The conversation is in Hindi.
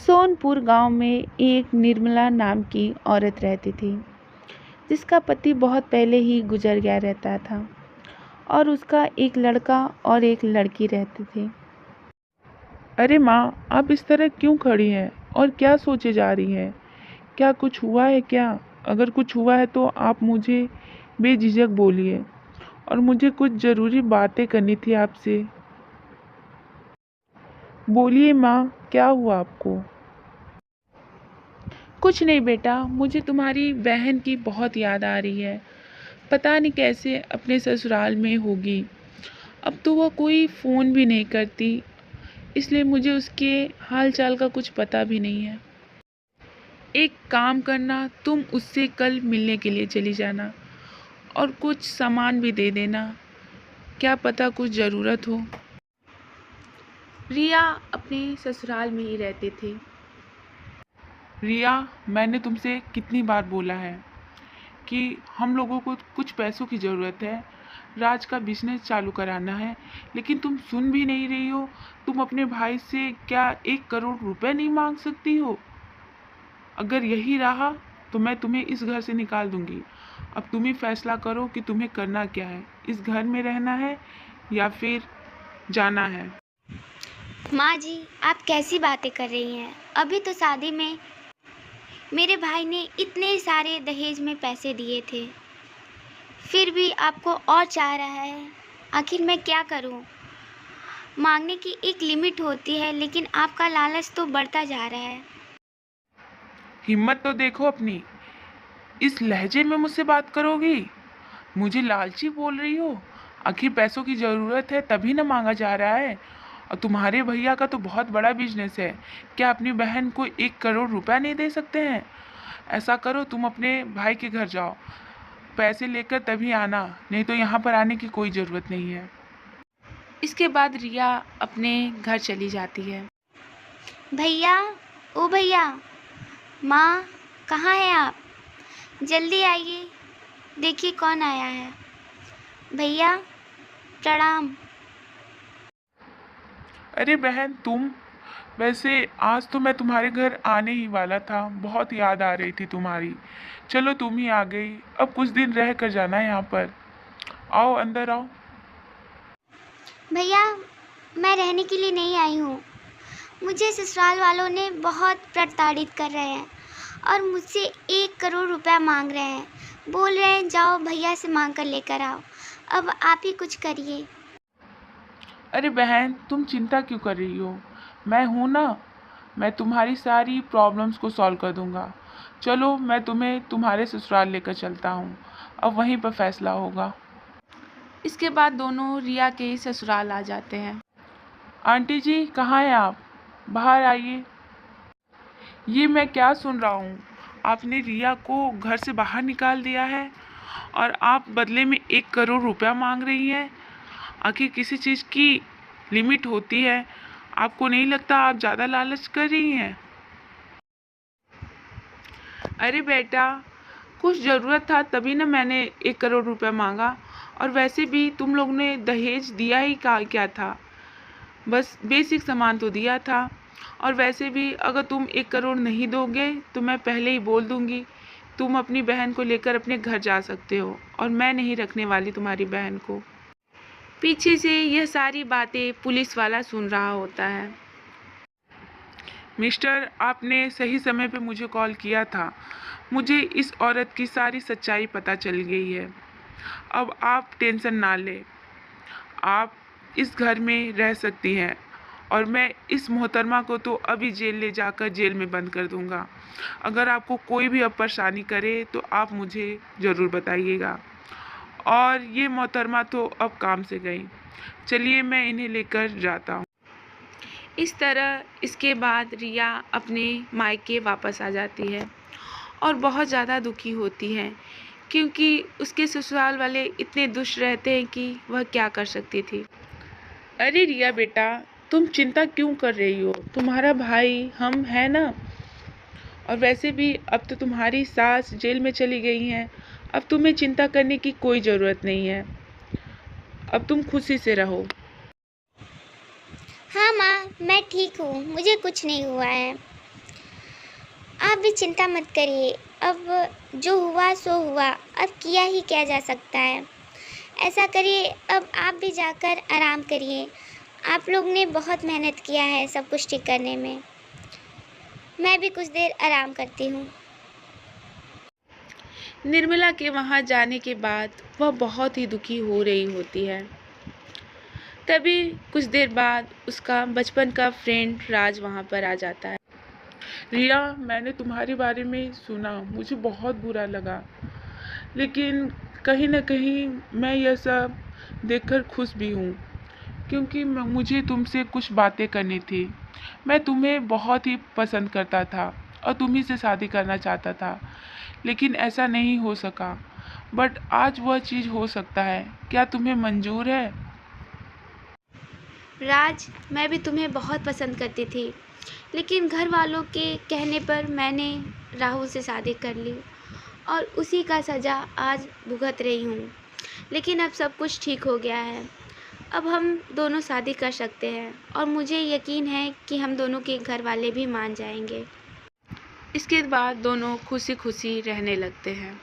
सोनपुर गांव में एक निर्मला नाम की औरत रहती थी, जिसका पति बहुत पहले ही गुजर गया रहता था और उसका एक लड़का और एक लड़की रहते थे। अरे माँ, आप इस तरह क्यों खड़ी हैं और क्या सोचे जा रही हैं? क्या कुछ हुआ है क्या? अगर कुछ हुआ है तो आप मुझे बेझिझक बोलिए और मुझे कुछ ज़रूरी बातें करनी थी आपसे। बोलिए माँ, क्या हुआ आपको? कुछ नहीं बेटा, मुझे तुम्हारी बहन की बहुत याद आ रही है। पता नहीं कैसे अपने ससुराल में होगी। अब तो वह कोई फ़ोन भी नहीं करती, इसलिए मुझे उसके हाल चाल का कुछ पता भी नहीं है। एक काम करना, तुम उससे कल मिलने के लिए चली जाना और कुछ सामान भी दे देना, क्या पता कुछ ज़रूरत हो। रिया अपने ससुराल में ही रहते थे। रिया, मैंने तुमसे कितनी बार बोला है कि हम लोगों को कुछ पैसों की ज़रूरत है, राज का बिजनेस चालू कराना है, लेकिन तुम सुन भी नहीं रही हो। तुम अपने भाई से क्या 1 करोड़ रुपए नहीं मांग सकती हो? अगर यही रहा तो मैं तुम्हें इस घर से निकाल दूंगी। अब तुम ही फैसला करो कि तुम्हें करना क्या है, इस घर में रहना है या फिर जाना है। माँ जी, आप कैसी बातें कर रही हैं? अभी तो शादी में मेरे भाई ने इतने सारे दहेज में पैसे दिए थे, फिर भी आपको और चाह रहा है। आखिर मैं क्या करूं? मांगने की एक लिमिट होती है, लेकिन आपका लालच तो बढ़ता जा रहा है। हिम्मत तो देखो अपनी, इस लहजे में मुझसे बात करोगी? मुझे लालची बोल रही हो? आखिर पैसों की ज़रूरत है तभी ना मांगा जा रहा है। और तुम्हारे भैया का तो बहुत बड़ा बिजनेस है, क्या अपनी बहन को 1 करोड़ रुपया नहीं दे सकते हैं? ऐसा करो, तुम अपने भाई के घर जाओ, पैसे लेकर तभी आना, नहीं तो यहाँ पर आने की कोई ज़रूरत नहीं है। इसके बाद रिया अपने घर चली जाती है। भैया, ओ भैया, माँ, कहाँ हैं आप? जल्दी आइए, देखिए कौन आया है। भैया, प्रणाम। अरे बहन तुम, वैसे आज तो मैं तुम्हारे घर आने ही वाला था, बहुत याद आ रही थी तुम्हारी। चलो तुम ही आ गई, अब कुछ दिन रह कर जाना यहाँ पर। आओ अंदर आओ। भैया, मैं रहने के लिए नहीं आई हूँ। मुझे ससुराल वालों ने बहुत प्रताड़ित कर रहे हैं और मुझसे 1 करोड़ रुपया मांग रहे हैं। बोल रहे हैं जाओ भैया से मांग कर लेकर आओ। अब आप ही कुछ करिए। अरे बहन, तुम चिंता क्यों कर रही हो? मैं हूँ ना, मैं तुम्हारी सारी प्रॉब्लम्स को सॉल्व कर दूंगा। चलो मैं तुम्हें तुम्हारे ससुराल लेकर चलता हूँ, अब वहीं पर फैसला होगा। इसके बाद दोनों रिया के ससुराल आ जाते हैं। आंटी जी, कहाँ हैं आप? बाहर आइए। ये मैं क्या सुन रहा हूँ? आपने रिया को घर से बाहर निकाल दिया है और आप बदले में 1 करोड़ रुपया मांग रही हैं। आखिर किसी चीज़ की लिमिट होती है, आपको नहीं लगता आप ज़्यादा लालच कर रही हैं? अरे बेटा, कुछ ज़रूरत था तभी ना मैंने 1 करोड़ रुपया मांगा। और वैसे भी तुम लोग ने दहेज दिया ही क्या था, बस बेसिक सामान तो दिया था। और वैसे भी अगर तुम 1 करोड़ नहीं दोगे तो मैं पहले ही बोल दूंगी, तुम अपनी बहन को लेकर अपने घर जा सकते हो और मैं नहीं रखने वाली तुम्हारी बहन को। पीछे से यह सारी बातें पुलिस वाला सुन रहा होता है। मिस्टर, आपने सही समय पे मुझे कॉल किया था। मुझे इस औरत की सारी सच्चाई पता चल गई है। अब आप टेंशन ना लें, आप इस घर में रह सकती हैं और मैं इस मोहतरमा को तो अभी जेल ले जाकर जेल में बंद कर दूंगा। अगर आपको कोई भी अब परेशानी करे तो आप मुझे ज़रूर बताइएगा। और ये मोहतरमा तो अब काम से गई, चलिए मैं इन्हें लेकर जाता हूँ। इस तरह इसके बाद रिया अपने मायके वापस आ जाती है और बहुत ज़्यादा दुखी होती है, क्योंकि उसके ससुराल वाले इतने दुष्ट रहते हैं कि वह क्या कर सकती थी। अरे रिया बेटा, तुम चिंता क्यों कर रही हो? तुम्हारा भाई हम हैं ना। और वैसे भी अब तो तुम्हारी सास जेल में चली गई हैं, अब तुम्हें चिंता करने की कोई ज़रूरत नहीं है। अब तुम खुशी से रहो। हाँ माँ, मैं ठीक हूँ, मुझे कुछ नहीं हुआ है। आप भी चिंता मत करिए। अब जो हुआ सो हुआ, अब किया ही क्या जा सकता है। ऐसा करिए, अब आप भी जाकर आराम करिए। आप लोग ने बहुत मेहनत किया है सब कुछ ठीक करने में। मैं भी कुछ देर आराम करती हूँ। निर्मला के वहाँ जाने के बाद वह बहुत ही दुखी हो रही होती है। तभी कुछ देर बाद उसका बचपन का फ्रेंड राज वहाँ पर आ जाता है। रिया, मैंने तुम्हारे बारे में सुना, मुझे बहुत बुरा लगा, लेकिन कहीं ना कहीं मैं यह सब देखकर खुश भी हूँ, क्योंकि मुझे तुमसे कुछ बातें करनी थी। मैं तुम्हें बहुत ही पसंद करता था और तुम्ही से शादी करना चाहता था, लेकिन ऐसा नहीं हो सका। बट आज वह चीज़ हो सकता है। क्या तुम्हें मंजूर है? राज, मैं भी तुम्हें बहुत पसंद करती थी, लेकिन घर वालों के कहने पर मैंने राहुल से शादी कर ली और उसी का सज़ा आज भुगत रही हूँ। लेकिन अब सब कुछ ठीक हो गया है। अब हम दोनों शादी कर सकते हैं और मुझे यकीन है कि हम दोनों के घर वाले भी मान जाएंगे। इसके बाद दोनों खुशी खुशी रहने लगते हैं।